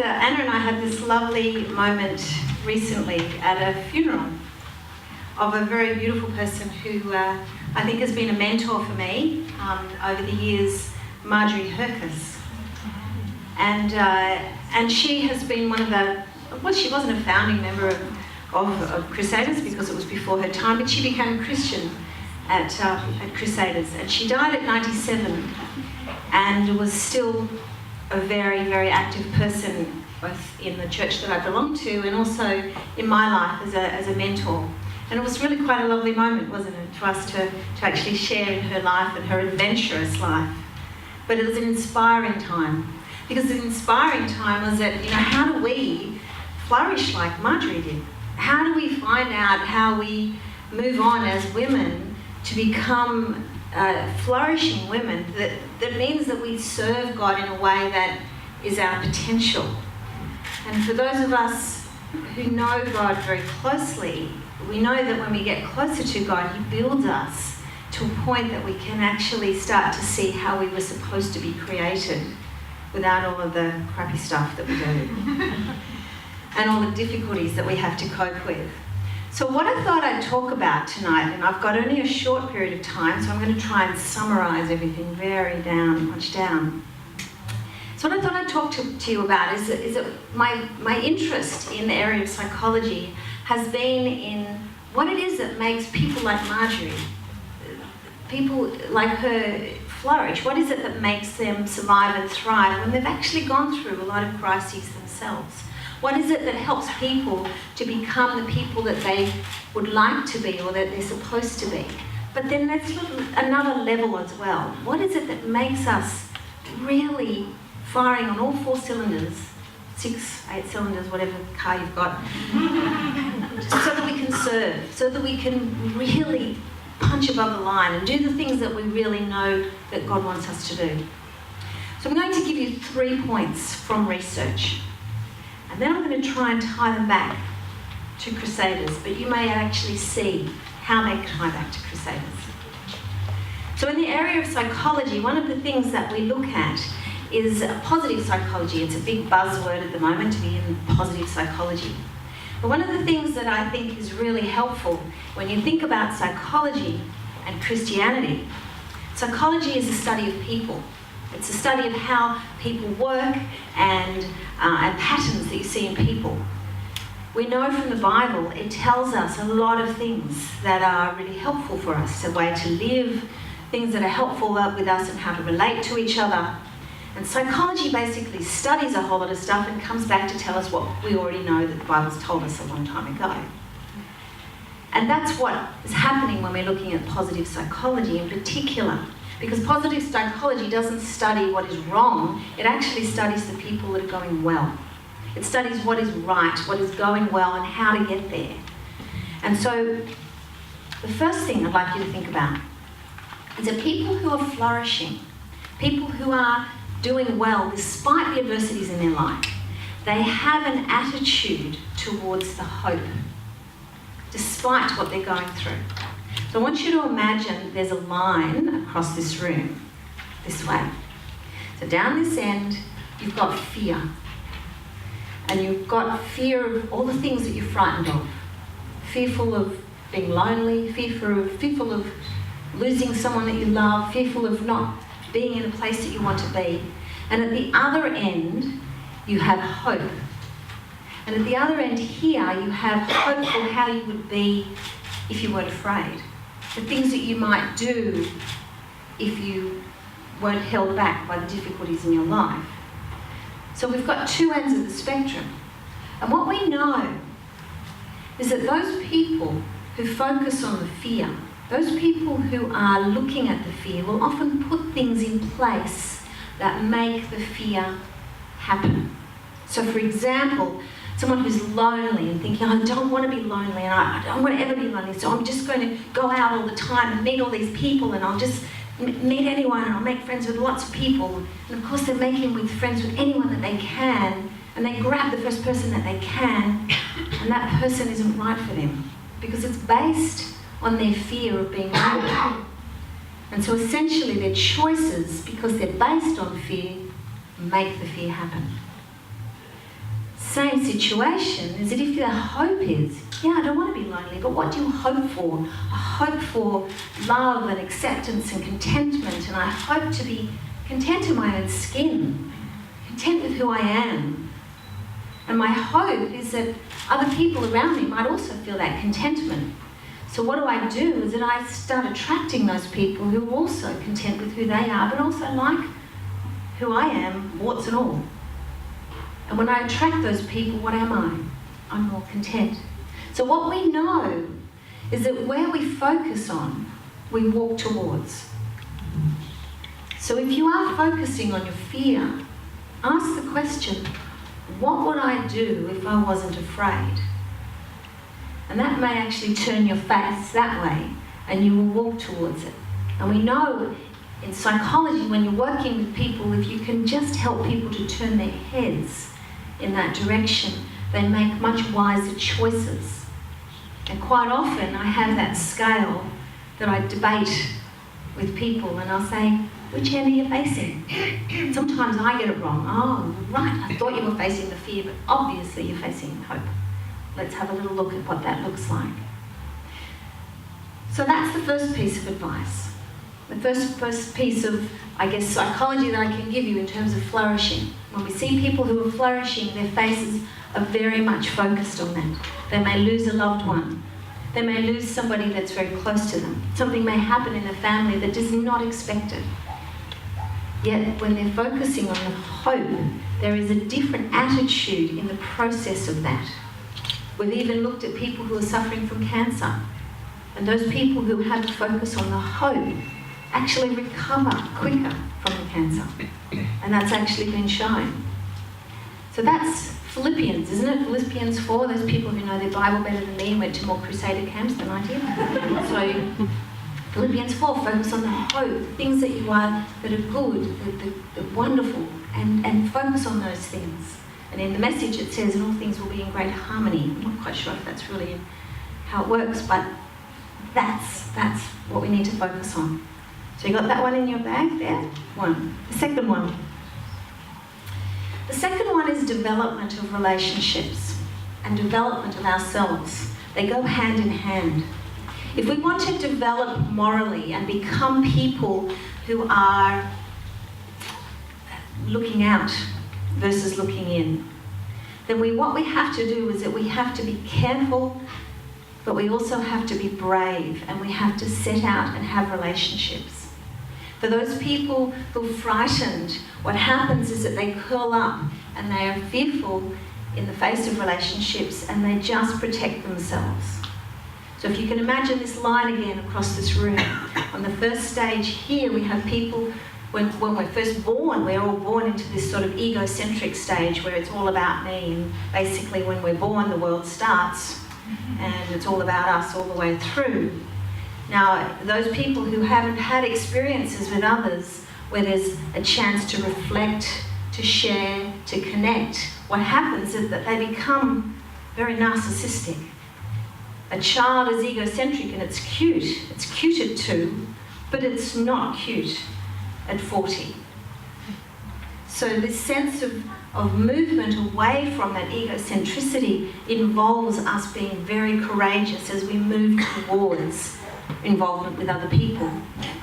Anna and I had this lovely moment recently at a funeral of a very beautiful person who I think has been a mentor for me over the years, Marjorie Hercus. And she has been one of the, well, she wasn't a founding member of Crusaders because it was before her time, but she became a Christian at Crusaders. And she died at 97 and was still a very, very active person, both in the church that I belong to and also in my life as a mentor. And it was really quite a lovely moment, wasn't it, for us to actually share in her life and her adventurous life. But it was an inspiring time, because the inspiring time was that, how do we flourish like Marjorie did? How do we find out how we move on as women to become flourishing women that means that we serve God in a way that is our potential? And for those of us who know God very closely, we know that when we get closer to God, He builds us to a point that we can actually start to see how we were supposed to be created without all of the crappy stuff that we do and all the difficulties that we have to cope with. So what I thought I'd talk about tonight, and I've got only a short period of time, so I'm going to try and summarise everything very much down. So what I thought I'd talk to you about is that my interest in the area of psychology has been in what it is that makes people like Marjorie, people like her, flourish. What is it that makes them survive and thrive when they've actually gone through a lot of crises themselves? What is it that helps people to become the people that they would like to be or that they're supposed to be? But then let's look at another level as well. What is it that makes us really firing on all 4 cylinders, 6, 8 cylinders, whatever car you've got, so that we can serve, so that we can really punch above the line and do the things that we really know that God wants us to do? So I'm going to give you 3 points from research. And then I'm going to try and tie them back to Crusaders, but you may actually see how they tie back to Crusaders. So in the area of psychology, one of the things that we look at is positive psychology. It's a big buzzword at the moment to be in positive psychology. But one of the things that I think is really helpful when you think about psychology and Christianity, psychology is a study of people. It's a study of how people work and patterns that you see in people. We know from the Bible it tells us a lot of things that are really helpful for us, a way to live, things that are helpful with us and how to relate to each other. And psychology basically studies a whole lot of stuff and comes back to tell us what we already know that the Bible's told us a long time ago. And that's what is happening when we're looking at positive psychology in particular. Because positive psychology doesn't study what is wrong, it actually studies the people that are going well. It studies what is right, what is going well, and how to get there. And so, the first thing I'd like you to think about is that people who are flourishing, people who are doing well despite the adversities in their life, they have an attitude towards the hope, despite what they're going through. So I want you to imagine there's a line across this room, this way. So down this end, you've got fear. And you've got fear of all the things that you're frightened of. Fearful of being lonely, fearful of losing someone that you love, fearful of not being in a place that you want to be. And at the other end, you have hope. And at the other end here, you have hope for how you would be if you weren't afraid. The things that you might do if you weren't held back by the difficulties in your life. So we've got 2 ends of the spectrum. And what we know is that those people who focus on the fear, those people who are looking at the fear, will often put things in place that make the fear happen. So for example, someone who's lonely and thinking, I don't want to be lonely and I don't want to ever be lonely, so I'm just going to go out all the time and meet all these people and I'll just meet anyone and I'll make friends with lots of people. And of course they're making friends with anyone that they can, and they grab the first person that they can, and that person isn't right for them because it's based on their fear of being lonely. And so essentially their choices, because they're based on fear, make the fear happen. same situation is that if the hope is, yeah, I don't want to be lonely, but what do you hope for? I hope for love and acceptance and contentment, and I hope to be content in my own skin, content with who I am. And my hope is that other people around me might also feel that contentment. So what do is that I start attracting those people who are also content with who they are, but also like who I am, warts and all. And when I attract those people, what am I? I'm more content. So what we know is that where we focus on, we walk towards. So if you are focusing on your fear, ask the question, what would I do if I wasn't afraid? And that may actually turn your face that way, and you will walk towards it. And we know in psychology, when you're working with people, if you can just help people to turn their heads in that direction, they make much wiser choices. And quite often I have that scale that I debate with people, and I'll say, which hand are you facing? Sometimes I get it wrong. Oh, right, I thought you were facing the fear, but obviously you're facing hope. Let's have a little look at what that looks like. So that's the first piece of advice. The first piece of, I guess, psychology that I can give you in terms of flourishing. When we see people who are flourishing, their faces are very much focused on that. They may lose a loved one. They may lose somebody that's very close to them. Something may happen in the family that is not expected. Yet when they're focusing on the hope, there is a different attitude in the process of that. We've even looked at people who are suffering from cancer. And those people who have a focus on the hope actually recover quicker from the cancer. And that's actually been shown. So that's Philippians, isn't it? Philippians 4, those people who know their Bible better than me and went to more crusader camps than I did. So Philippians 4, focus on the hope, things that you are, that are good, that are wonderful, and focus on those things. And in the message it says, and all things will be in great harmony. I'm not quite sure if that's really how it works, but that's what we need to focus on. So you got that one in your bag there? One. The second one. The second one is development of relationships and development of ourselves. They go hand in hand. If we want to develop morally and become people who are looking out versus looking in, then what we have to do is that we have to be careful, but we also have to be brave, and we have to set out and have relationships. For those people who are frightened, what happens is that they curl up and they are fearful in the face of relationships, and they just protect themselves. So if you can imagine this line again across this room, on the first stage here we have people, when we're first born, we're all born into this sort of egocentric stage where it's all about me, and basically when we're born the world starts and it's all about us all the way through. Now, those people who haven't had experiences with others where there's a chance to reflect, to share, to connect, what happens is that they become very narcissistic. A child is egocentric and it's cute. It's cute at 2, but it's not cute at 40. So this sense of movement away from that egocentricity involves us being very courageous as we move towards involvement with other people.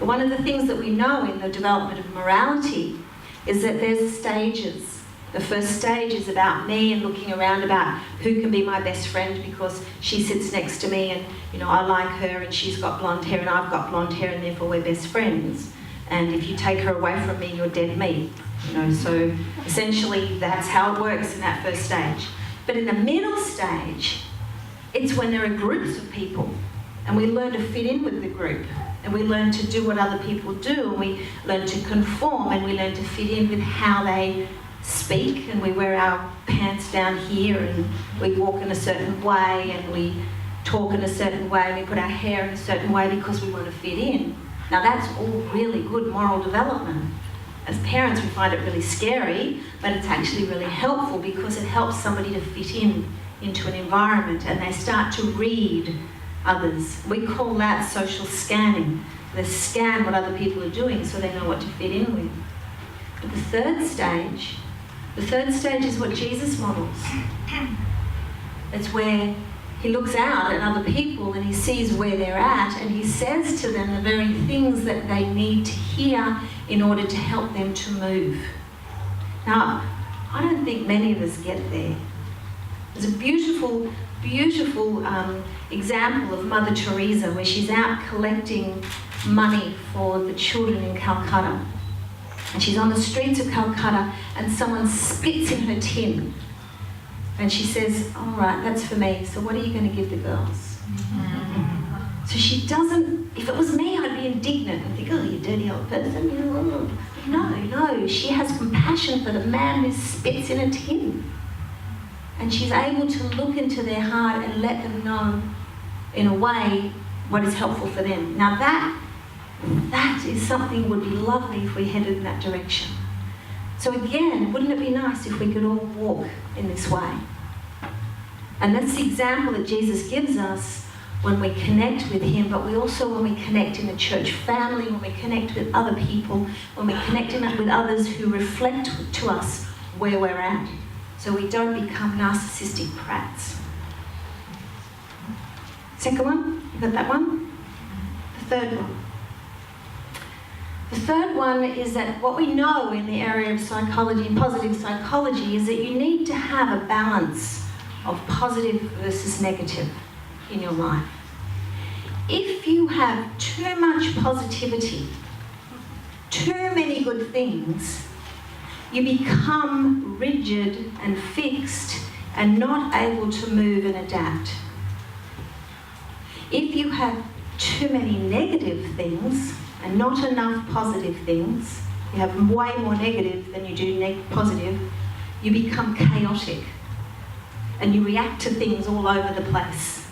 But one of the things that we know in the development of morality is that there's stages. The first stage is about me and looking around about who can be my best friend because she sits next to me and, you know, I like her and she's got blonde hair and I've got blonde hair and therefore we're best friends. And if you take her away from me, you're dead meat. You know, so essentially that's how it works in that first stage. But in the middle stage, it's when there are groups of people and we learn to fit in with the group and we learn to do what other people do and we learn to conform and we learn to fit in with how they speak, and we wear our pants down here and we walk in a certain way and we talk in a certain way and we put our hair in a certain way because we want to fit in. Now that's all really good moral development. As parents we find it really scary, but it's actually really helpful because it helps somebody to fit in into an environment and they start to read others. We call that social scanning. They scan what other people are doing so they know what to fit in with. But the third stage The third stage is what Jesus models. It's where he looks out at other people and he sees where they're at and he says to them the very things that they need to hear in order to help them to move. Now, I don't think many of us get there. There's a beautiful, beautiful example of Mother Teresa where she's out collecting money for the children in Calcutta. And she's on the streets of Calcutta and someone spits in her tin. And she says, all right, that's for me, so what are you going to give the girls? Mm-hmm. So she doesn't, if it was me, I'd be indignant and think, oh, you dirty old person. No, she has compassion for the man who spits in a tin. And she's able to look into their heart and let them know, in a way, what is helpful for them. Now that is something would be lovely if we headed in that direction. So again, wouldn't it be nice if we could all walk in this way? And that's the example that Jesus gives us when we connect with him, but we also, when we connect in the church family, when we connect with other people, when we connect with others who reflect to us where we're at, so we don't become narcissistic prats. Second one, you got that one? The third one. The third one is that what we know in the area of psychology and positive psychology is that you need to have a balance of positive versus negative in your life. If you have too much positivity, too many good things, you become rigid and fixed and not able to move and adapt. If you have too many negative things and not enough positive things, you have way more negative than you do positive, you become chaotic and you react to things all over the place.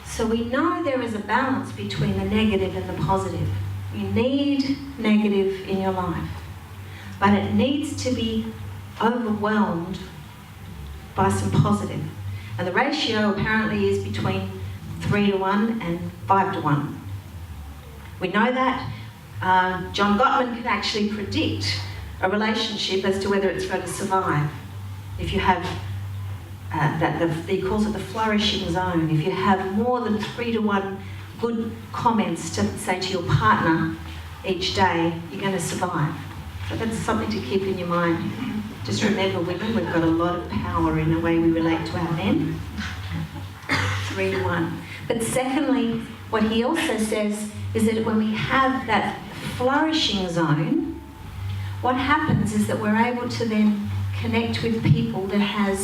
So we know there is a balance between the negative and the positive. You need negative in your life, but it needs to be overwhelmed by some positive. And the ratio apparently is between 3-to-1 and 5-to-1. We know that. John Gottman can actually predict a relationship as to whether it's going to survive. If you have, he calls it the flourishing zone. If you have more than 3-to-1 good comments to say to your partner each day, you're going to survive. So that's something to keep in your mind. Just remember, women, we've got a lot of power in the way we relate to our men. 3-to-1. But secondly, what he also says is that when we have that flourishing zone, what happens is that we're able to then connect with people that have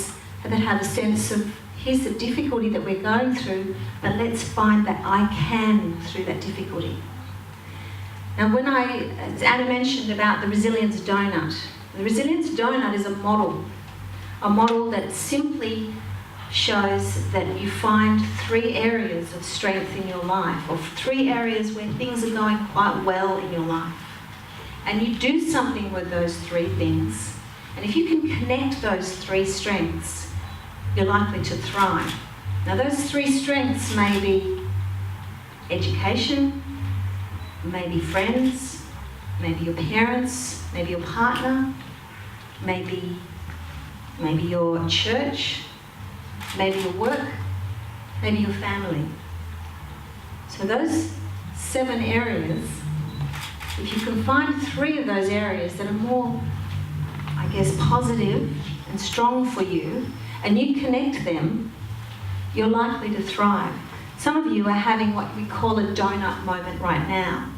a sense of, here's the difficulty that we're going through, but let's find that I can through that difficulty. Now, as Anna mentioned about the resilience donut, the resilience donut is a model that simply shows that you find 3 areas of strength in your life, or 3 areas where things are going quite well in your life. And you do something with those 3 things. And if you can connect those 3 strengths, you're likely to thrive. Now those 3 strengths may be education, maybe friends, maybe your parents, maybe your partner, maybe your church, maybe your work, maybe your family. So those 7 areas, if you can find 3 of those areas that are more, I guess, positive and strong for you, and you connect them, you're likely to thrive. Some of you are having what we call a donut moment right now.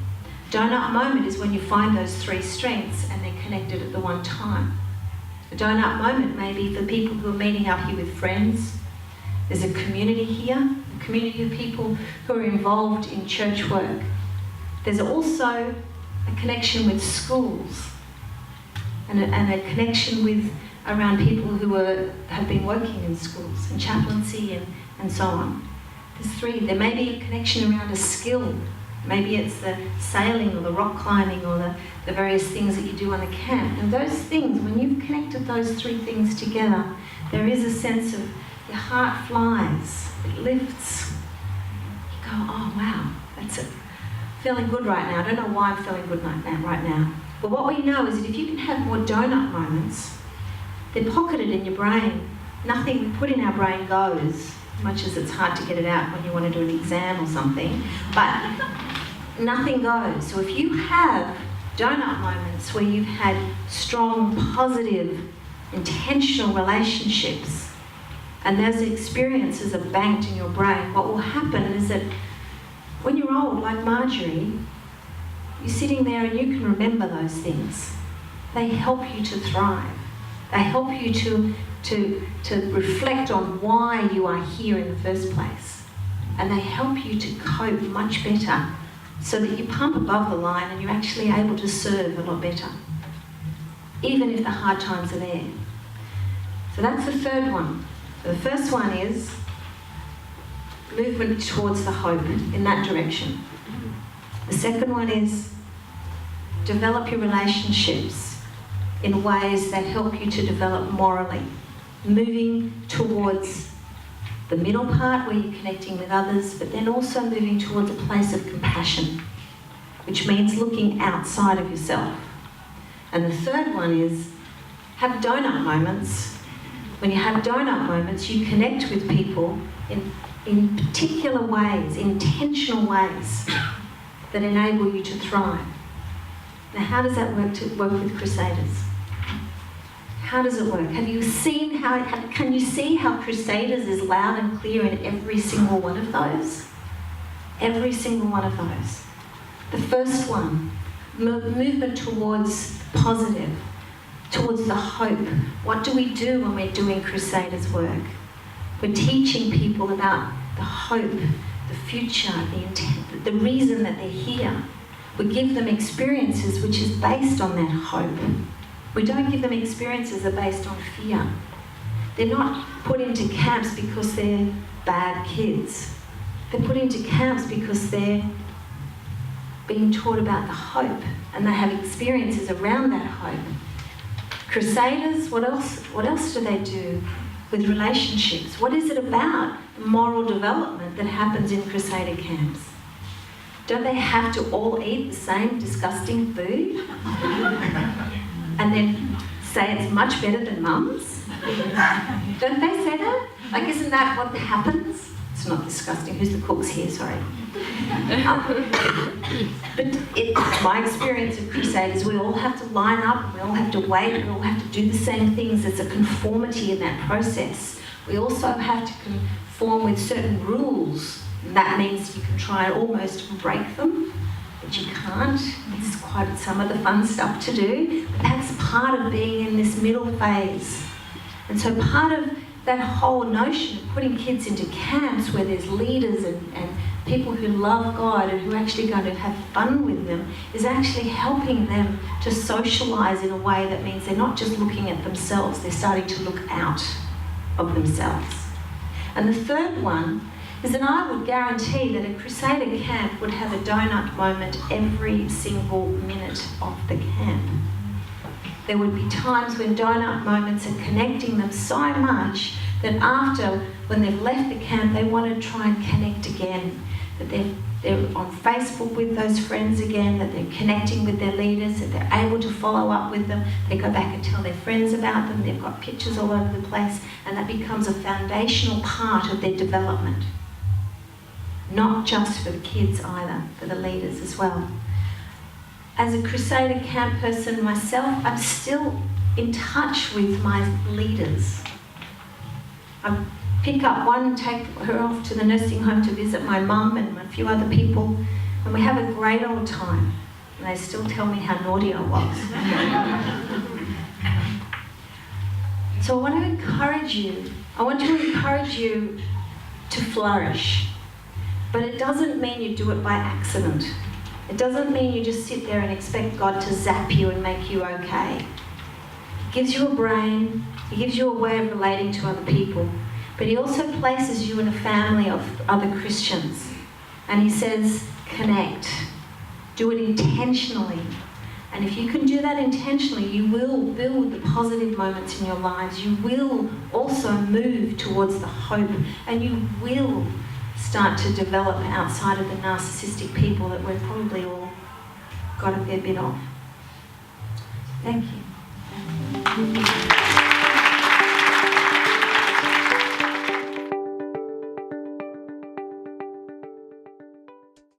Donut moment is when you find those 3 strengths and they're connected at the one time. A donut moment may be for people who are meeting up here with friends. There's a community here, a community of people who are involved in church work. There's also a connection with schools and a connection with around people who have been working in schools and chaplaincy and so on. There's 3. There may be a connection around a skill. Maybe it's the sailing or the rock climbing or the various things that you do on the camp. And those things, when you've connected those 3 things together, there is a sense of your heart flies, it lifts. You go, oh wow, that's it. Feeling good right now. I don't know why I'm feeling good right now. But what we know is that if you can have more donut moments, They're pocketed in your brain. Nothing we put in our brain goes, much as it's hard to get it out when you want to do an exam or something, but nothing goes. So if you have donut moments where you've had strong, positive, intentional relationships, and those experiences are banked in your brain, what will happen is that when you're old, like Marjorie, you're sitting there and you can remember those things. They help you to thrive. They help you to reflect on why you are here in the first place. And they help you to cope much better so that you pump above the line and you're actually able to serve a lot better, even if the hard times are there. So that's the third one. So the first one is movement towards the hope in that direction. The second one is develop your relationships in ways that help you to develop morally, moving towards the middle part where you're connecting with others, but then also moving towards a place of compassion, which means looking outside of yourself. And the third one is have donut moments. When you have donut moments, you connect with people in particular ways, intentional ways that enable you to thrive. Now, how does that work with Crusaders? How does it work? Have you seen can you see how Crusaders is loud and clear in every single one of those? Every single one of those. The first one, movement towards positive, towards the hope. What do we do when we're doing Crusaders work? We're teaching people about the hope, the future, the intent, the reason that they're here. We give them experiences which is based on that hope. We don't give them experiences that are based on fear. They're not put into camps because they're bad kids. They're put into camps because they're being taught about the hope and they have experiences around that hope. Crusaders, what else do they do with relationships? What is it about moral development that happens in Crusader camps? Don't they have to all eat the same disgusting food? And then say it's much better than Mum's? Don't they say that? Like, isn't that what happens? It's not disgusting. Who's the cooks here? Sorry. But it's my experience of Crusaders. We all have to line up, we all have to wait, we all have to do the same things. There's a conformity in that process. We also have to conform with certain rules. And that means you can try almost break them, but you can't. It's quite some of the fun stuff to do. But that's part of being in this middle phase. And so part of that whole notion of putting kids into camps where there's leaders and people who love God and who are actually going to have fun with them is actually helping them to socialise in a way that means they're not just looking at themselves, they're starting to look out of themselves. And the third one is that I would guarantee that a Crusader camp would have a donut moment every single minute of the camp. There would be times when donut moments are connecting them so much that after, when they've left the camp, they want to try and connect again. That they're on Facebook with those friends again, that they're connecting with their leaders, that they're able to follow up with them. They go back and tell their friends about them. They've got pictures all over the place, and that becomes a foundational part of their development. Not just for the kids either, for the leaders as well. As a Crusader camp person myself, I'm still in touch with my leaders. I pick up one, take her off to the nursing home to visit my mum and a few other people, and we have a great old time. And they still tell me how naughty I was. So I want to encourage you to flourish. But it doesn't mean you do it by accident. It doesn't mean you just sit there and expect God to zap you and make you okay. He gives you a brain, He gives you a way of relating to other people, but He also places you in a family of other Christians. And He says, connect. Do it intentionally. And if you can do that intentionally, you will build the positive moments in your lives. You will also move towards the hope, and you will start to develop outside of the narcissistic people that we've probably all got a fair bit of. Thank you.